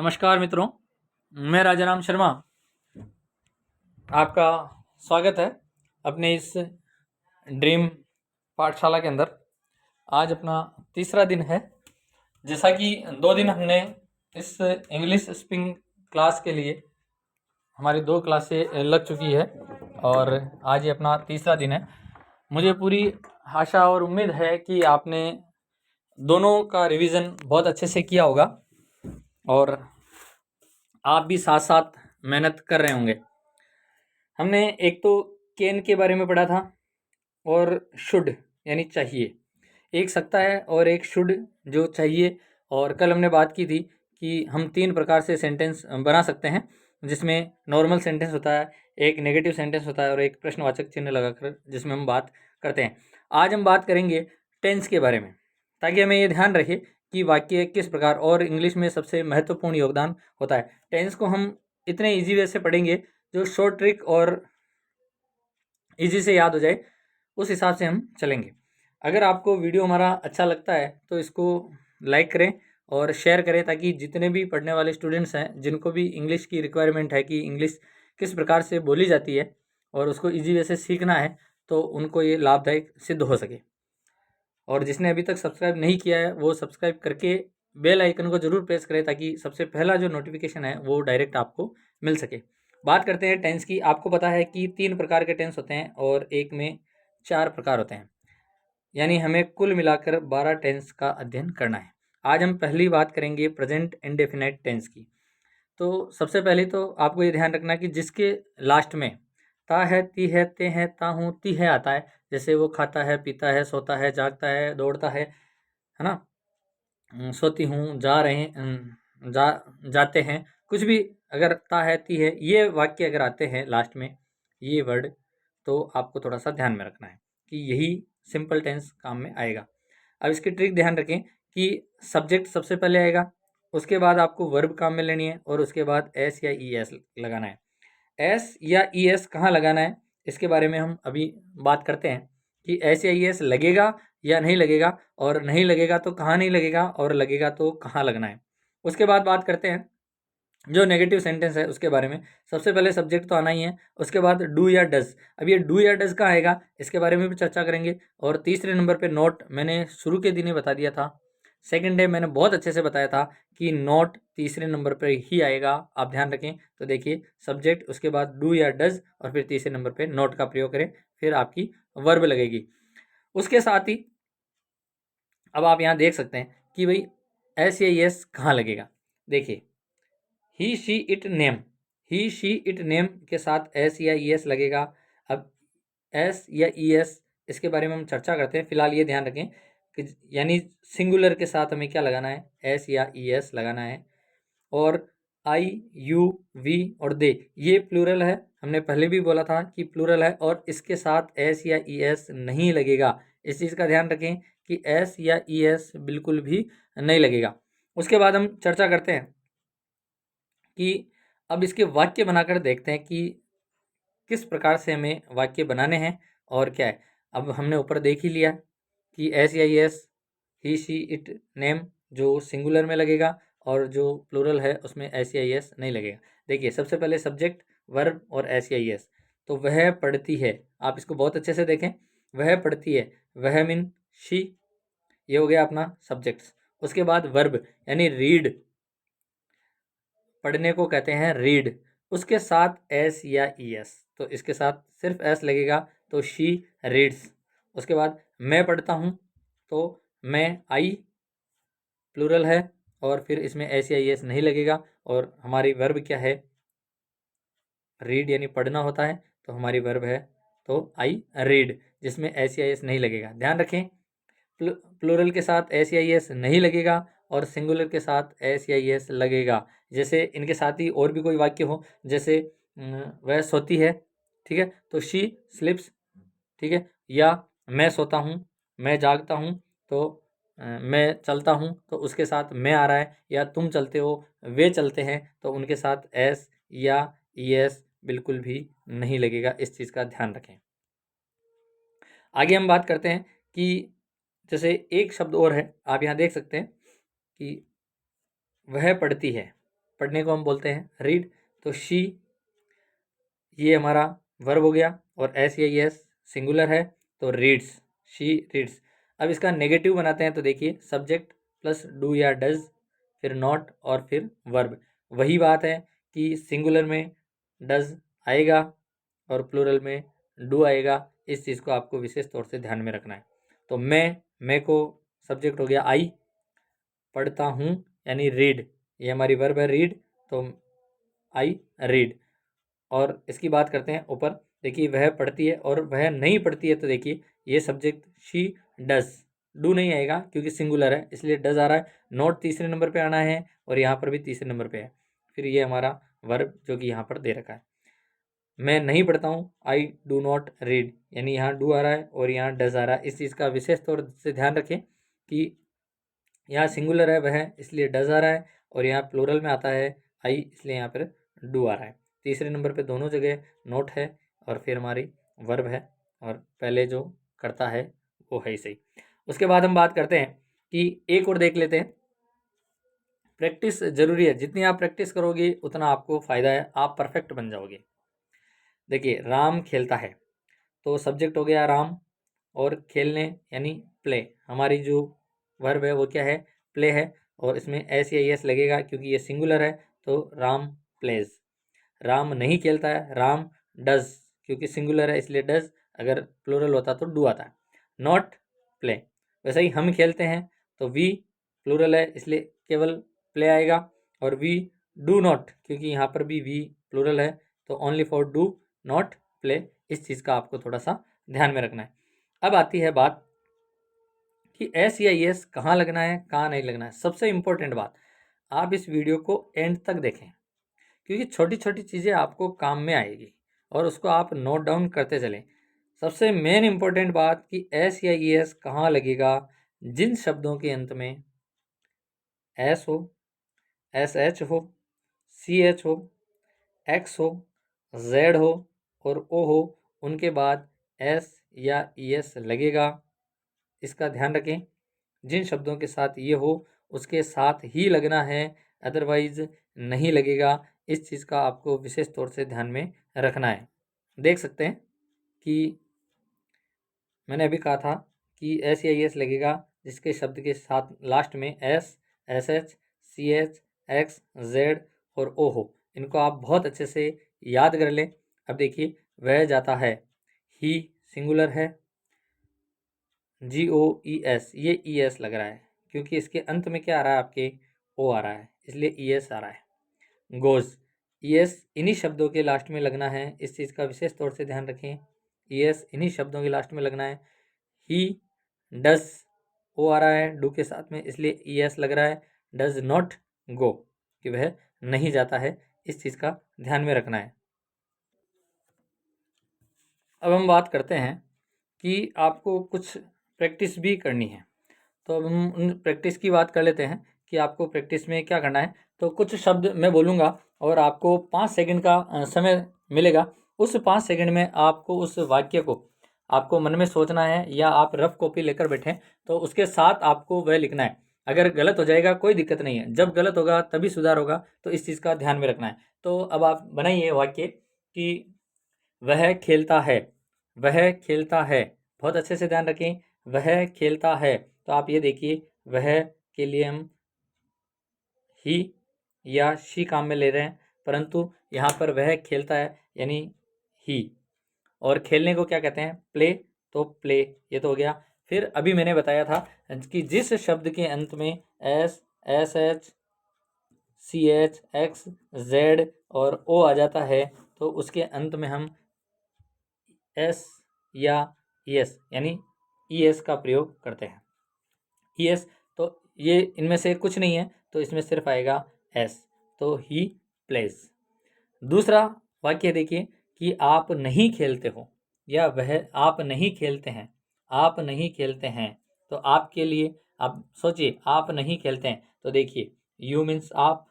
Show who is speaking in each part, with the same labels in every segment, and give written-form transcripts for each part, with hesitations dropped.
Speaker 1: नमस्कार मित्रों, मैं राजाराम शर्मा आपका स्वागत है अपने इस ड्रीम पाठशाला के अंदर। आज अपना तीसरा दिन है। जैसा कि 2 दिन हमने इस इंग्लिश स्पीकिंग क्लास के लिए हमारी 2 क्लासें लग चुकी है और आज ये अपना तीसरा दिन है। मुझे पूरी आशा और उम्मीद है कि आपने दोनों का रिवीजन बहुत अच्छे से किया होगा और आप भी साथ साथ मेहनत कर रहे होंगे। हमने एक तो कैन के बारे में पढ़ा था और शुड यानी चाहिए, एक सकता है और एक शुड जो चाहिए। और कल हमने बात की थी कि हम 3 प्रकार से सेंटेंस बना सकते हैं, जिसमें नॉर्मल सेंटेंस होता है, एक नेगेटिव सेंटेंस होता है और एक प्रश्नवाचक चिन्ह लगाकर जिसमें हम बात करते हैं। आज हम बात करेंगे टेंस के बारे में, ताकि हमें ये ध्यान रखे कि वाक्य किस प्रकार और इंग्लिश में सबसे महत्वपूर्ण योगदान होता है। टेंस को हम इतने ईजी वे से पढ़ेंगे जो शॉर्ट ट्रिक और इजी से याद हो जाए, उस हिसाब से हम चलेंगे। अगर आपको वीडियो हमारा अच्छा लगता है तो इसको लाइक करें और शेयर करें, ताकि जितने भी पढ़ने वाले स्टूडेंट्स हैं, जिनको भी इंग्लिश की रिक्वायरमेंट है कि इंग्लिश किस प्रकार से बोली जाती है और उसको इजी वे से सीखना है, तो उनको ये लाभदायक सिद्ध हो सके। और जिसने अभी तक सब्सक्राइब नहीं किया है वो सब्सक्राइब करके बेल आइकन को जरूर प्रेस करें, ताकि सबसे पहला जो नोटिफिकेशन है वो डायरेक्ट आपको मिल सके। बात करते हैं टेंस की। आपको पता है कि 3 प्रकार के टेंस होते हैं और एक में 4 प्रकार होते हैं, यानी हमें कुल मिलाकर 12 टेंस का अध्ययन करना है। आज हम पहली बात करेंगे प्रेजेंट इंडेफिनाइट टेंस की। तो सबसे पहले तो आपको ये ध्यान रखना कि जिसके लास्ट में ता है, ती है, ते है, ता हूँ, ती है आता है, जैसे वो खाता है, पीता है, सोता है, जागता है, दौड़ता है ना, सोती हूँ, जा रहे जाते हैं, कुछ भी अगर ता है, ती है, ये वाक्य अगर आते हैं लास्ट में ये वर्ड, तो आपको थोड़ा सा ध्यान में रखना है कि यही सिंपल टेंस काम में आएगा। अब इसकी ट्रिक ध्यान रखें कि सब्जेक्ट सबसे पहले आएगा, उसके बाद आपको वर्ब काम में लेनी है और उसके बाद एस या ई एस लगाना है। एस या ई एस कहाँ लगाना है, इसके बारे में हम अभी बात करते हैं कि एस या ई एस लगेगा या नहीं लगेगा, और नहीं लगेगा तो कहाँ नहीं लगेगा, और लगेगा तो कहाँ लगना है। उसके बाद बात करते हैं जो नेगेटिव सेंटेंस है उसके बारे में। सबसे पहले सब्जेक्ट तो आना ही है, उसके बाद डू या डज। अब ये डू या डज कहाँ आएगा, इसके बारे में भी चर्चा करेंगे। और तीसरे नंबर पे नोट, मैंने शुरू के दिन ही बता दिया था, सेकंड डे मैंने बहुत अच्छे से बताया था कि नोट तीसरे नंबर पर ही आएगा, आप ध्यान रखें। तो देखिए, सब्जेक्ट, उसके बाद डू या डज, और फिर तीसरे नंबर पे नोट का प्रयोग करें, फिर आपकी वर्ब लगेगी। उसके साथ ही अब आप यहाँ देख सकते हैं कि भाई एस या एस कहाँ लगेगा। देखिए, he she it name, he she it name के साथ एस या ई एस लगेगा। अब एस या ई एस, इसके बारे में हम चर्चा करते हैं। फिलहाल ये ध्यान रखें कि यानी सिंगुलर के साथ हमें क्या लगाना है, एस या ई एस लगाना है। और आई, यू, वी और दे, ये प्लूरल है, हमने पहले भी बोला था कि प्लूरल है, और इसके साथ एस या ई एस नहीं लगेगा। इस चीज़ का ध्यान रखें कि एस या ई एस बिल्कुल भी नहीं लगेगा। उसके बाद हम चर्चा करते हैं कि अब इसके वाक्य बनाकर देखते हैं कि किस प्रकार से हमें वाक्य बनाने हैं और क्या है। अब हमने ऊपर देख ही लिया कि एस या S, he she it name जो सिंगुलर में लगेगा, और जो प्लूरल है उसमें एस या एस नहीं लगेगा। देखिए, सबसे पहले सब्जेक्ट, वर्ब और एस या एस। तो वह पढ़ती है, आप इसको बहुत अच्छे से देखें, वह पढ़ती है, वह मीन शी, ये हो गया अपना सब्जेक्ट्स। उसके बाद वर्ब यानी रीड, पढ़ने को कहते हैं रीड, उसके साथ एस या ई एस, तो इसके साथ सिर्फ एस लगेगा, तो शी रीड्स। उसके बाद मैं पढ़ता हूँ, तो मैं, आई प्लूरल है, और फिर इसमें एस या ई एस नहीं लगेगा। और हमारी वर्ब क्या है, रीड यानी पढ़ना होता है, तो हमारी वर्ब है तो आई रीड, जिसमें एस या एस नहीं लगेगा। ध्यान रखें, प्लूरल के साथ एस या एस नहीं लगेगा और सिंगुलर के साथ एस या एस लगेगा। जैसे इनके साथ ही और भी कोई वाक्य हो, जैसे वह सोती है, ठीक है, तो शी स्लिप्स, ठीक है, या मैं सोता हूँ, मैं जागता हूँ, तो मैं चलता हूँ, तो उसके साथ मैं आ रहा है, या तुम चलते हो, वे चलते हैं, तो उनके साथ एस या ई एस बिल्कुल भी नहीं लगेगा। इस चीज़ का ध्यान रखें। आगे हम बात करते हैं कि जैसे एक शब्द और है, आप यहाँ देख सकते हैं कि वह पढ़ती है, पढ़ने को हम बोलते हैं रीड। तो शी ये हमारा वर्ब हो गया और एस या एस सिंगुलर है तो रीड्स, शी रीड्स। अब इसका नेगेटिव बनाते हैं तो देखिए सब्जेक्ट प्लस डू या डज, फिर नॉट और फिर वर्ब। वही बात है कि सिंगुलर में डज आएगा और प्लूरल में डू आएगा। इस चीज़ को आपको विशेष तौर से ध्यान में रखना है। तो मैं को सब्जेक्ट हो गया आई, पढ़ता हूँ यानी रीड, ये हमारी वर्ब है रीड, तो आई रीड। और इसकी बात करते हैं ऊपर, देखिए वह पढ़ती है और वह नहीं पढ़ती है, तो देखिए ये सब्जेक्ट शी डज, डू नहीं आएगा क्योंकि सिंगुलर है इसलिए डज आ रहा है। नॉट तीसरे नंबर पे आना है और यहाँ पर भी तीसरे नंबर पे है। फिर ये हमारा वर्ब जो कि यहाँ पर दे रखा है, मैं नहीं पढ़ता हूँ, आई डू नॉट रीड, यानी यहाँ डू आ रहा है और यहाँ डज आ रहा है। इस चीज़ का विशेष तौर से ध्यान रखें कि यहाँ सिंगुलर है वह इसलिए डज आ रहा है और यहाँ प्लूरल में आता है आई इसलिए यहाँ पर डू आ रहा है। तीसरे नंबर पे दोनों जगह नोट है और फिर हमारी वर्ब है और पहले जो करता है वो है ही सही। उसके बाद हम बात करते हैं कि एक और देख लेते हैं। प्रैक्टिस जरूरी है, जितनी आप प्रैक्टिस करोगे उतना आपको फ़ायदा है, आप परफेक्ट बन जाओगे। देखिए राम खेलता है, तो सब्जेक्ट हो गया राम और खेलने यानी प्ले, हमारी जो वर्ब है वो क्या है, प्ले है और इसमें एस या एस लगेगा क्योंकि ये सिंगुलर है तो राम प्लेज। राम नहीं खेलता है, राम डज, क्योंकि सिंगुलर है इसलिए डज, अगर प्लूरल होता तो डू आता है। नॉट प्ले, वैसे ही हम खेलते हैं तो वी प्लूरल है इसलिए केवल प्ले आएगा, और वी डू नॉट क्योंकि यहाँ पर भी वी प्लूरल है तो only for do not play. इस चीज़ का आपको थोड़ा सा ध्यान में रखना है। अब आती है बात कि एस या एस कहाँ लगना है कहाँ नहीं लगना है। सबसे इम्पोर्टेंट बात, आप इस वीडियो को एंड तक देखें क्योंकि छोटी छोटी चीज़ें आपको काम में आएगी और उसको आप नोट डाउन करते चलें। सबसे मेन इम्पोर्टेंट बात कि एस या एस कहाँ लगेगा, जिन शब्दों के अंत में एस हो, एस एच हो, सी एच हो, एक्स हो, जेड हो और ओ हो, उनके बाद एस या एस लगेगा। इसका ध्यान रखें, जिन शब्दों के साथ ये हो उसके साथ ही लगना है, अदरवाइज नहीं लगेगा। इस चीज़ का आपको विशेष तौर से ध्यान में रखना है। देख सकते हैं कि मैंने अभी कहा था कि एस या एस लगेगा जिसके शब्द के साथ लास्ट में S, S H, C H, X, Z और ओ हो। इनको आप बहुत अच्छे से याद कर लें। अब देखिए वह जाता है, ही सिंगुलर है, जी ओ ई एस, ये ई एस लग रहा है क्योंकि इसके अंत में क्या आ रहा है आपके, ओ आ रहा है इसलिए ई एस आ रहा है। गोज, ई एस इन्हीं शब्दों के लास्ट में लगना है, इस चीज़ का विशेष तौर से ध्यान रखें, ई एस इन्हीं शब्दों के लास्ट में लगना है। ही डज, ओ आ रहा है डू के साथ में इसलिए ई एस लग रहा है। डज नॉट गो, कि वह नहीं जाता है, इस चीज़ का ध्यान में रखना है। अब हम बात करते हैं कि आपको कुछ प्रैक्टिस भी करनी है, तो अब हम उन प्रैक्टिस की बात कर लेते हैं कि आपको प्रैक्टिस में क्या करना है। तो कुछ शब्द मैं बोलूँगा और आपको 5 सेकंड का समय मिलेगा। उस 5 सेकंड में आपको उस वाक्य को आपको मन में सोचना है या आप रफ कॉपी लेकर बैठें तो उसके साथ आपको वह लिखना है। अगर गलत हो जाएगा कोई दिक्कत नहीं है, जब गलत होगा तभी सुधार होगा, तो इस चीज़ का ध्यान में रखना है। तो अब आप बनाइए वाक्य कि वह खेलता है, वह खेलता है, बहुत अच्छे से ध्यान रखें, वह खेलता है। तो आप ये देखिए वह के लिए हम ही या शी काम में ले रहे हैं, परंतु यहाँ पर वह खेलता है यानी ही, और खेलने को क्या कहते हैं, प्ले, तो प्ले ये तो हो गया। फिर अभी मैंने बताया था कि जिस शब्द के अंत में S, S H, C H, X, Z और ओ आ जाता है तो उसके अंत में हम एस या एस यानी ई एस का प्रयोग करते हैं। ई एस, तो ये इनमें से कुछ नहीं है तो इसमें सिर्फ आएगा एस, तो ही प्लेज। दूसरा वाक्य देखिए कि आप नहीं खेलते हो या वह आप नहीं खेलते हैं, आप नहीं खेलते हैं, तो आपके लिए आप सोचिए आप नहीं खेलते हैं तो देखिए यू मीन्स आप,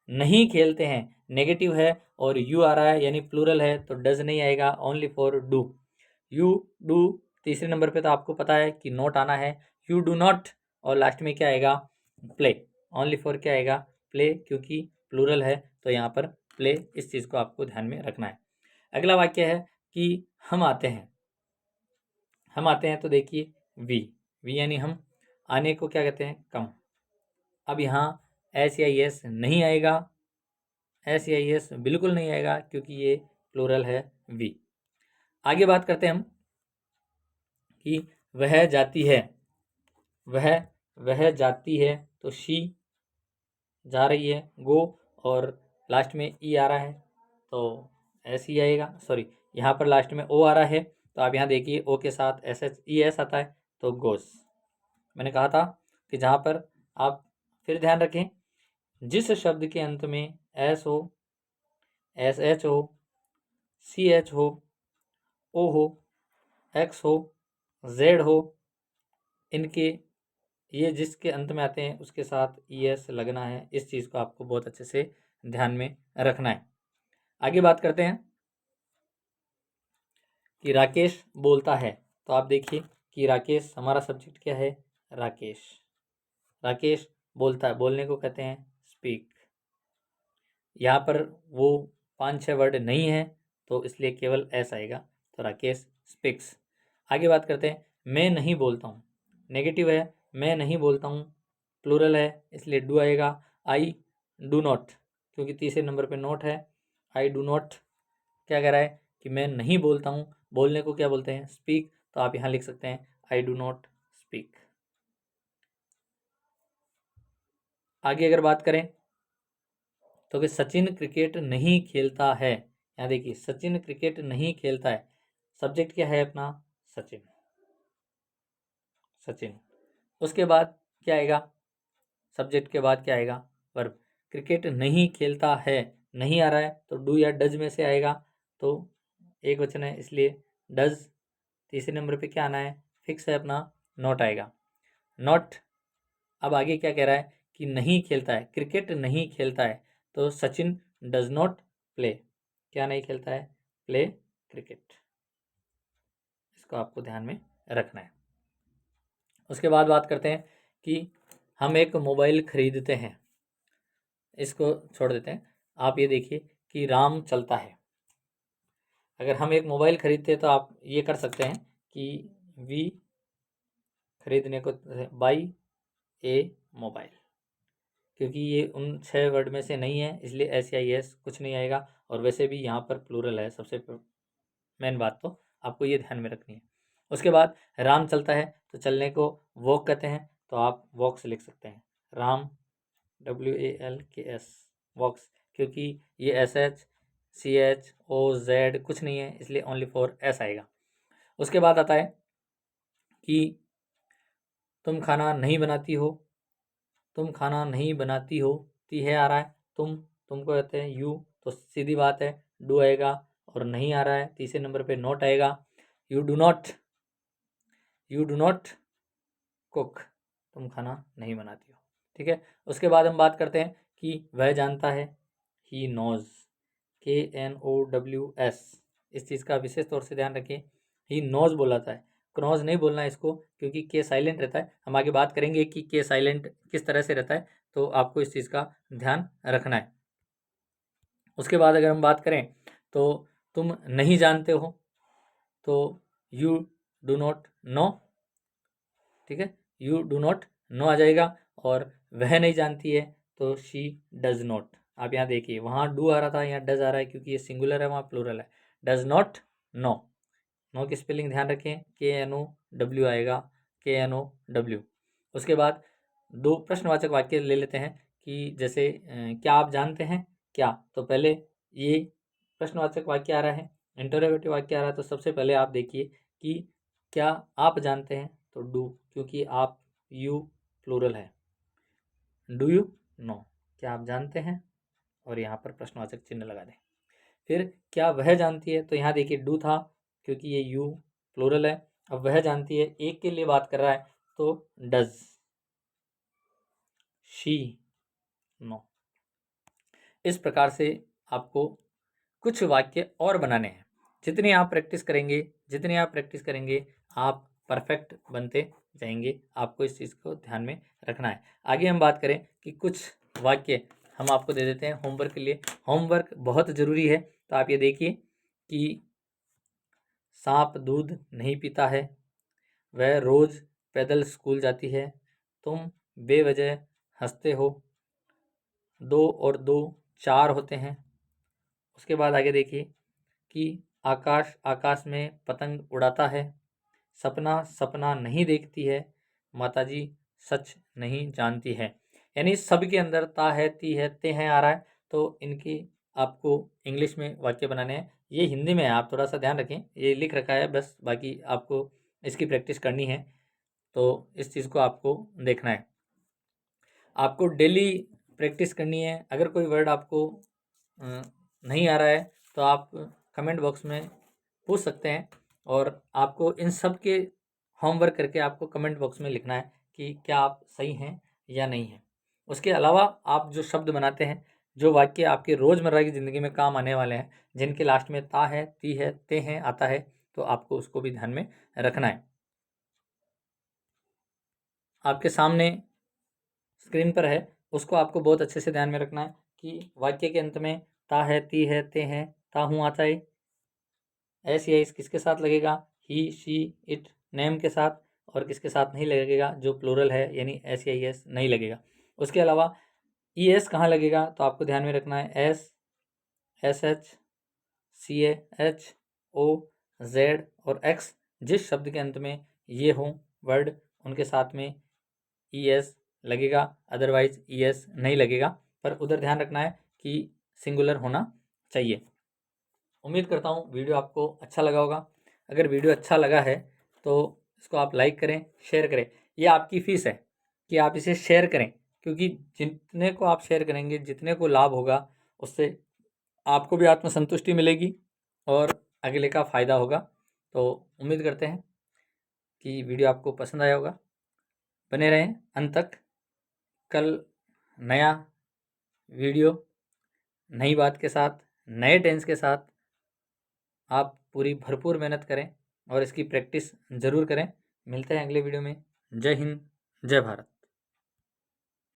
Speaker 1: नहीं खेलते हैं नेगेटिव है और यू आ रहा है यानी प्लूरल है तो डज नहीं आएगा, only for do. You do तीसरे नंबर पे तो आपको पता है कि नॉट आना है, यू डू नॉट, और लास्ट में क्या आएगा, प्ले, ओनली फॉर क्या आएगा, प्ले, क्योंकि प्लूरल है तो यहाँ पर प्ले, इस चीज़ को आपको ध्यान में रखना है। अगला वाक्य है कि हम आते हैं। हम आते हैं तो देखिए वी यानी हम, आने को क्या कहते हैं, कम। अब यहाँ एस या एस नहीं आएगा, एस या एस बिल्कुल नहीं आएगा क्योंकि ये प्लूरल है वी। आगे बात करते हैं हम कि वह जाती है। वह जाती है तो शी जा रही है, गो, और लास्ट में ई आ रहा है तो एस ही आएगा। सॉरी, यहाँ पर लास्ट में ओ आ रहा है तो आप यहाँ देखिए ओ के साथ एस एच ई एस आता है तो गोस। मैंने कहा था कि जहाँ पर आप फिर ध्यान रखें, जिस शब्द के अंत में एस हो, एस एच हो, सी एच हो, ओ हो, एक्स हो, जेड हो, इनके ये जिसके अंत में आते हैं उसके साथ ई एस लगना है। इस चीज़ को आपको बहुत अच्छे से ध्यान में रखना है। आगे बात करते हैं कि राकेश बोलता है। तो आप देखिए कि राकेश, हमारा सब्जेक्ट क्या है, राकेश। राकेश बोलता है, बोलने को कहते हैं स्पीक। यहाँ पर वो 5-6 वर्ड नहीं है तो इसलिए केवल एस आएगा, तो राकेश स्पीक्स। आगे बात करते हैं, मैं नहीं बोलता हूँ। नेगेटिव है, मैं नहीं बोलता हूँ, प्लूरल है इसलिए डू आएगा। आई डू नॉट, क्योंकि तीसरे नंबर पे नोट है। आई डू नॉट क्या कह रहा है कि मैं नहीं बोलता हूँ, बोलने को क्या बोलते हैं, स्पीक, तो आप यहाँ लिख सकते हैं आई डू नॉट स्पीक। आगे अगर बात करें तो कि सचिन क्रिकेट नहीं खेलता है। यहाँ देखिए सचिन क्रिकेट नहीं खेलता है, सब्जेक्ट क्या है अपना, सचिन। सचिन, उसके बाद क्या आएगा, सब्जेक्ट के बाद क्या आएगा, वर्ब। क्रिकेट नहीं खेलता है, नहीं आ रहा है तो डू या डज में से आएगा, तो एक वचन है इसलिए डज। तीसरे नंबर पे क्या आना है, फिक्स है अपना, नॉट आएगा, नॉट। अब आगे क्या कह रहा है कि नहीं खेलता है, क्रिकेट नहीं खेलता है तो सचिन डज नॉट प्ले। क्या नहीं खेलता है, प्ले क्रिकेट। इसको आपको ध्यान में रखना है। उसके बाद बात करते हैं कि हम एक मोबाइल खरीदते हैं। इसको छोड़ देते हैं। आप ये देखिए कि राम चलता है। अगर हम एक मोबाइल खरीदते हैं तो आप ये कर सकते हैं कि वी खरीदने को बाई ए मोबाइल, क्योंकि ये उन 6 वर्ड में से नहीं है इसलिए एस या एस कुछ नहीं आएगा। और वैसे भी यहाँ पर प्लूरल है, सबसे मेन बात तो आपको ये ध्यान में रखनी है। उसके बाद राम चलता है तो चलने को वॉक कहते हैं, तो आप वॉक्स लिख सकते हैं, राम WALKS वॉक्स, क्योंकि ये SH CHOZ कुछ नहीं है इसलिए ओनली फॉर एस आएगा। उसके बाद आता है कि तुम खाना नहीं बनाती हो। तुम खाना नहीं बनाती हो, ती है आ रहा है, तुमको कहते हैं यू, तो सीधी बात है डू आएगा। और नहीं आ रहा है, तीसरे नंबर पे नॉट आएगा, यू डू नॉट कुक, तुम खाना नहीं बनाती हो। ठीक है, उसके बाद हम बात करते हैं कि वह जानता है, ही नोज, KNOWS। इस चीज़ का विशेष तौर से ध्यान रखें, ही नोज बोलाता है, क्नॉज नहीं बोलना है इसको क्योंकि के साइलेंट रहता है। हम आगे बात करेंगे कि के साइलेंट किस तरह से रहता है, तो आपको इस चीज़ का ध्यान रखना है। उसके बाद अगर हम बात करें तो तुम नहीं जानते हो तो यू डू नॉट नो। ठीक है, यू डू नॉट नो आ जाएगा। और वह नहीं जानती है तो शी डज नॉट। आप यहाँ देखिए वहाँ डू आ रहा था, यहाँ डज आ रहा है क्योंकि ये सिंगुलर है, वहाँ प्लूरल है। डज नॉट नो, नो की स्पेलिंग ध्यान रखें, KNOW आएगा, KNOW। उसके बाद 2 प्रश्नवाचक वाक्य ले लेते हैं कि जैसे क्या आप जानते हैं, क्या, तो पहले ये प्रश्नवाचक वाक्य आ रहा है, इंटरोगेटिव वाक्य आ रहा है, तो सबसे पहले आप देखिए कि क्या आप जानते हैं तो डू, क्योंकि आप यू प्लूरल है, डू यू नो, क्या आप जानते हैं, और यहाँ पर प्रश्नवाचक चिन्ह लगा दें। फिर क्या वह जानती है, तो यहाँ देखिए डू था क्योंकि ये यू प्लूरल है। अब वह जानती है, एक के लिए बात कर रहा है तो डज, शी नो। इस प्रकार से आपको कुछ वाक्य और बनाने हैं। जितनी आप प्रैक्टिस करेंगे आप परफेक्ट बनते जाएंगे। आपको इस चीज़ को ध्यान में रखना है। आगे हम बात करें कि कुछ वाक्य हम आपको दे देते हैं होमवर्क के लिए। होमवर्क बहुत ज़रूरी है, तो आप ये देखिए कि सांप दूध नहीं पीता है, वह रोज़ पैदल स्कूल जाती है, तुम बेवजह हंसते हो, 2 और 2 4 होते हैं। उसके बाद आगे देखिए कि आकाश आकाश में पतंग उड़ाता है, सपना सपना नहीं देखती है, माताजी सच नहीं जानती है। यानी सबके अंदर ता है, ती है, ते हैं आ रहा है, तो इनकी आपको इंग्लिश में वाक्य बनाने हैं। ये हिंदी में है, आप थोड़ा सा ध्यान रखें, ये लिख रखा है बस, बाकी आपको इसकी प्रैक्टिस करनी है, तो इस चीज़ को आपको देखना है। आपको डेली प्रैक्टिस करनी है। अगर कोई वर्ड आपको नहीं आ रहा है तो आप कमेंट बॉक्स में पूछ सकते हैं, और आपको इन सब के होमवर्क करके आपको कमेंट बॉक्स में लिखना है कि क्या आप सही हैं या नहीं हैं। उसके अलावा आप जो शब्द बनाते हैं, जो वाक्य आपके रोज़मर्रा की ज़िंदगी में काम आने वाले हैं, जिनके लास्ट में ता है, ती है, ते हैं आता है, तो आपको उसको भी ध्यान में रखना है। आपके सामने स्क्रीन पर है, उसको आपको बहुत अच्छे से ध्यान में रखना है कि वाक्य के अंत में ता है, ती है, ते हैं, ता हूँ आता है, एस या इस किसके साथ लगेगा, ही, शी, इट, नेम के साथ, और किसके साथ नहीं लगेगा, जो प्लूरल है यानी एस या एस नहीं लगेगा। उसके अलावा ई एस कहाँ लगेगा, तो आपको ध्यान में रखना है S, S H, C A H, O, Z और एक्स, जिस शब्द के अंत में ये हो वर्ड, उनके साथ में ई एस लगेगा, अदरवाइज ई एस नहीं लगेगा, पर उधर ध्यान रखना है कि सिंगुलर होना चाहिए। उम्मीद करता हूँ वीडियो आपको अच्छा लगा होगा। अगर वीडियो अच्छा लगा है तो इसको आप लाइक करें, शेयर करें। ये आपकी फ़ीस है कि आप इसे शेयर करें, क्योंकि जितने को आप शेयर करेंगे, जितने को लाभ होगा, उससे आपको भी आत्मसंतुष्टि मिलेगी और अगले का फ़ायदा होगा। तो उम्मीद करते हैं कि वीडियो आपको पसंद आया होगा। बने रहें अंत तक। कल नया वीडियो, नई बात के साथ, नए टेंस के साथ, आप पूरी भरपूर मेहनत करें और इसकी प्रैक्टिस ज़रूर करें। मिलते हैं अगले वीडियो में। जय हिंद, जय भारत।